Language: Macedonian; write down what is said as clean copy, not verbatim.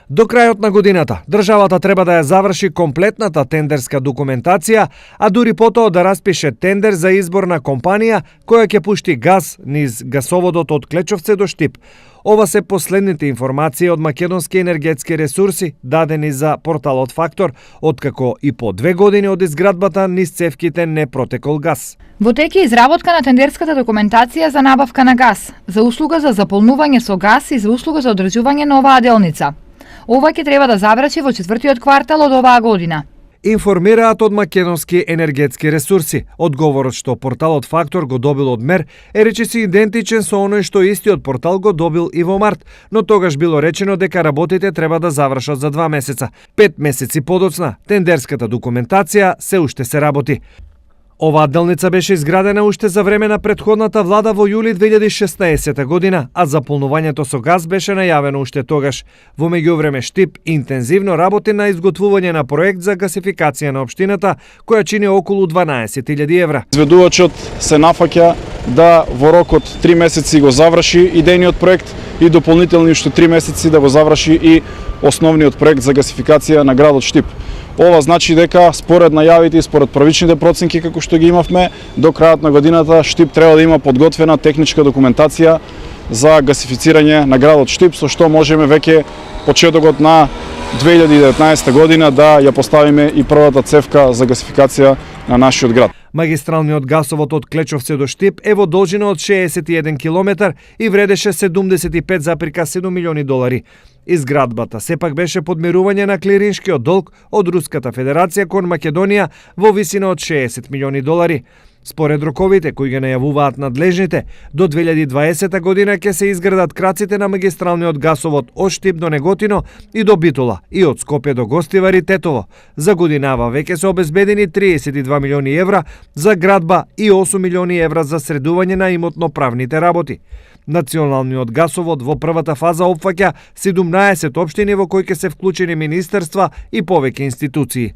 До крајот на годината, државата треба да ја заврши комплетната тендерска документација, а дури потоа да распише тендер за избор на компанија која ќе пушти газ низ гасоводот од Клечовце до Штип. Ова се последните информации од македонски енергетски ресурси дадени за порталот Фактор, откако и по 2 години од изградбата низ цевките не протекол газ. Во тек е изработка на тендерската документација за набавка на газ, за услуга за заполнување со газ и за услуга за одржување на оваа делница. Ова ќе треба да заврши во 4-тиот квартал од оваа година. Информираат од македонски енергетски ресурси. Одговорот што порталот Фактор го добил од МЕР е речиси идентичен со оној што истиот портал го добил и во март, но тогаш било речено дека работите треба да завршат за 2 месеца. 5 месеци подоцна, тендерската документација се уште се работи. Оваа делница беше изградена уште за време на претходната влада во јули 2016 година, а заполнувањето со газ беше најавено уште тогаш. Во меѓувреме Штип интензивно работи на изготвување на проект за гасификација на општината, која чини околу 12.000 евра. Изведувачот се нафаќа да во рок од 3 месеци го заврши идејниот проект и дополнителни уште 3 месеци да го заврши и основниот проект за гасификација на градот Штип. Ова значи дека според најавите и според првичните проценки како што ги имавме, до крајот на годината Штип треба да има подготвена техничка документација за гасифицирање на градот Штип, со што можеме веќе почетокот на 2019 година да ја поставиме и првата цевка за гасификација на нашиот град. Магистралниот гасовод од Клечовце до Штип е во должина од 61 км и вредеше 75,7 милиони долари. Изградбата сепак беше подмирување на клириншкиот долг од Руската Федерација кон Македонија во висина од 60 милиони долари. Според роковите кои ги најавуваат надлежните, до 2020 година ќе се изградат краците на магистралниот гасовод од Штип до Неготино и до Битола и од Скопје до Гостивар и Тетово. За годинава веќе се обезбедени 32 милиони евра за градба и 8 милиони евра за средување на имотно-правните работи. Националниот гасовод во првата фаза опфаќа 17 општини во кои ќе се вклучени министерства и повеќе институции.